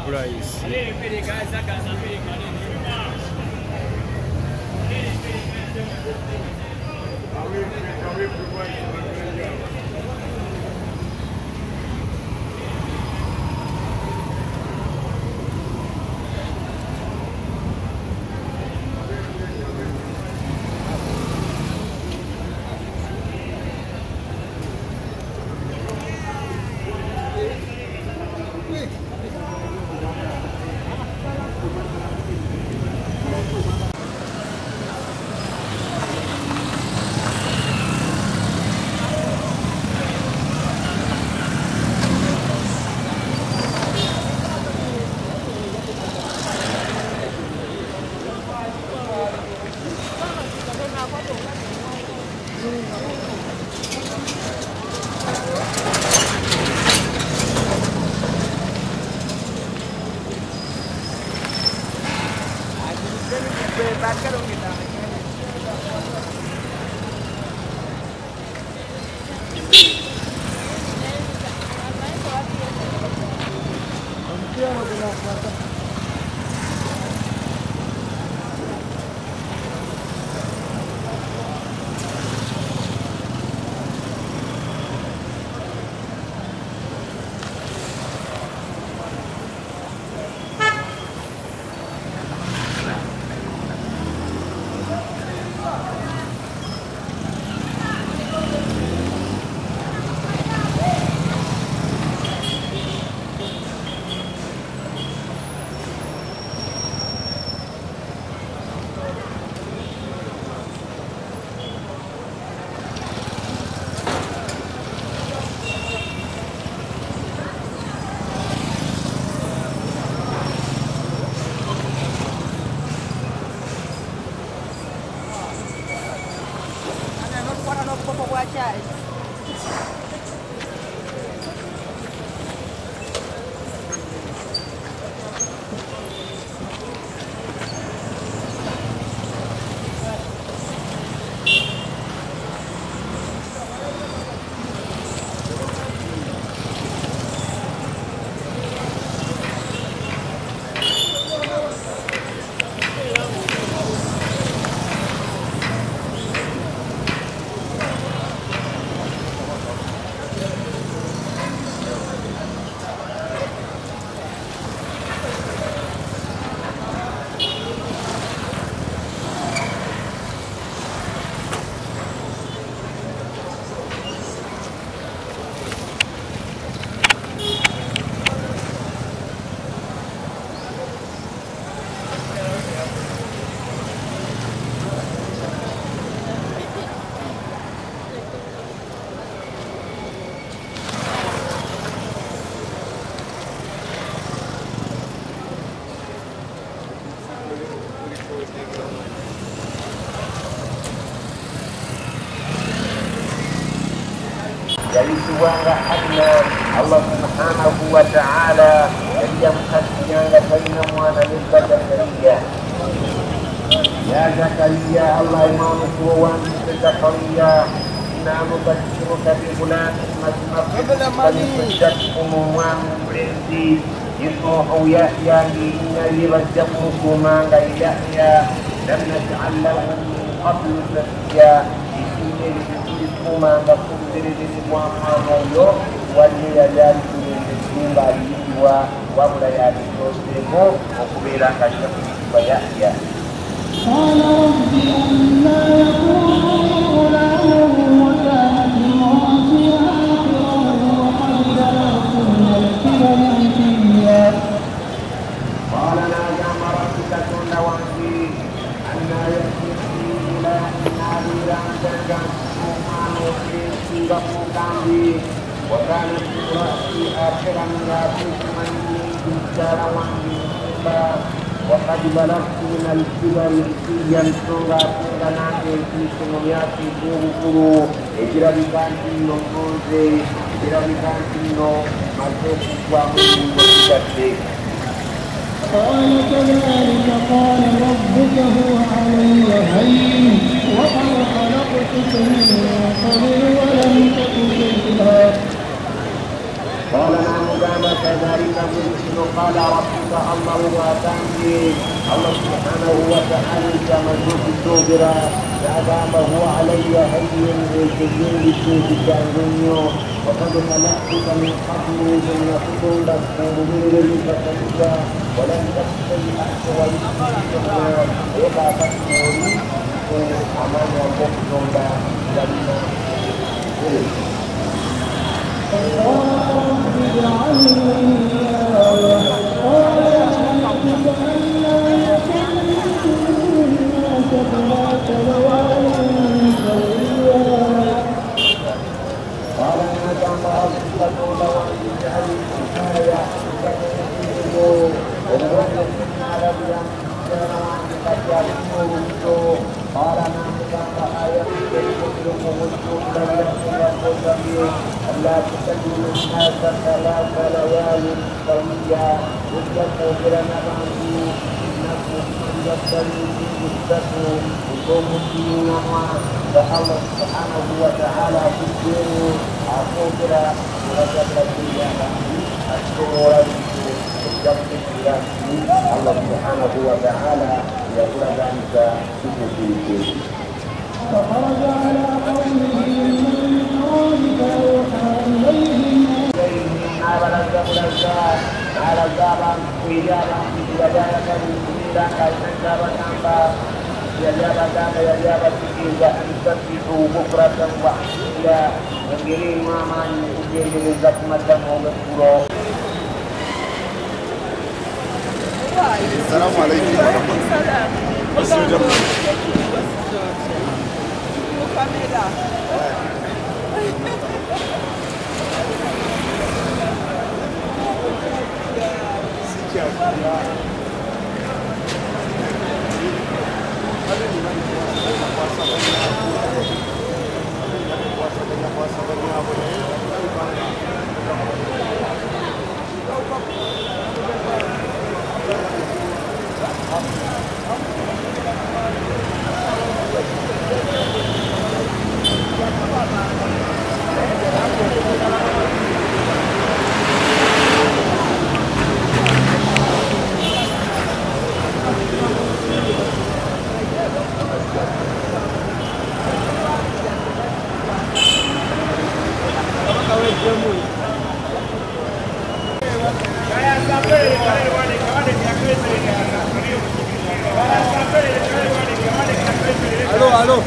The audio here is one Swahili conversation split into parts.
price. Dari suara Allah Subhanahu wa ta'ala yang khasnya baina mu'analim Zakaria. Ya Zakaria, Allah imamuku wa anta Zakaria, inna nubashiruka bi ghulamin ismuhu Prinsi ismuhu Yahya inna yarzuqukuma Yahya lam naj'al lahu min qablu samiyya. Kuma ngaku diri semua manusia wali ada di kembali dua wabla ya di demo aku bilang kasih banyak ya. Qala rabbi anna yakunu ghulamun wa kanat imra'ati 'aqiran wa qad balagtu min al-kibri 'itiyya. Qala la ya'maratuka tunawati anna yakunu ghulamun 'aqiran Bapu kami, bukan berarti akhiran yaitu bicara wangi kita, bukan dibalas dengan kibari yang sungai dan di semuanya guru-guru, tidak diganti nongkrong, tidak diganti nong masuk suami berjati. قال كذلك قال ربك هو علي هين وقد خلقتك من قبل ولم تك شيئا. قال نعم كذلك مثل قال ربك الله وأتاني الله سبحانه وتعالى كما يكتب فأذابه علي هين بالكثير بالكثير وقد خلقتك من قبل ثم كنت تقول فتنسى ولم تستطع ولتكن وقع تقول أمام وقت لما قال ما كان آية ألا تكلم الناس ثلاث ليال سويا واتقوا برمضان إنكم من يبتلوا فيه اتقوا وقوم دينهما فالله سبحانه وتعالى في الدين أعطوكرا ورجل الدنيا أشكر الله سبحانه وتعالى يقول ذلك في فخرج على قومه من قومه فأوحى إليهم السلام عليكم ورحمة الله. Aló.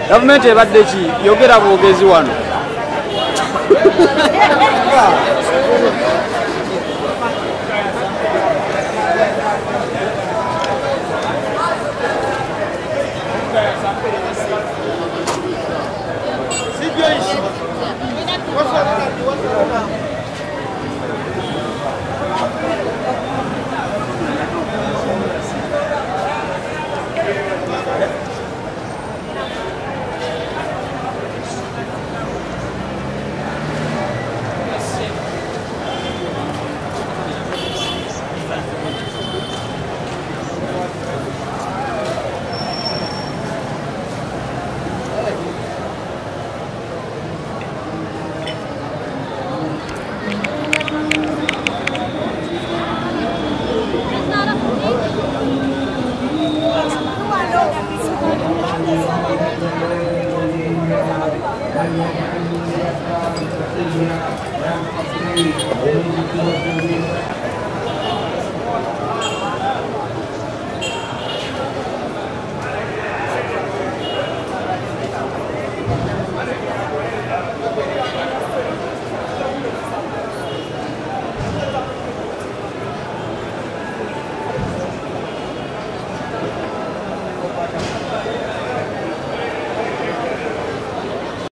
Gavumenti ebadde ki yogera bwogezi wano.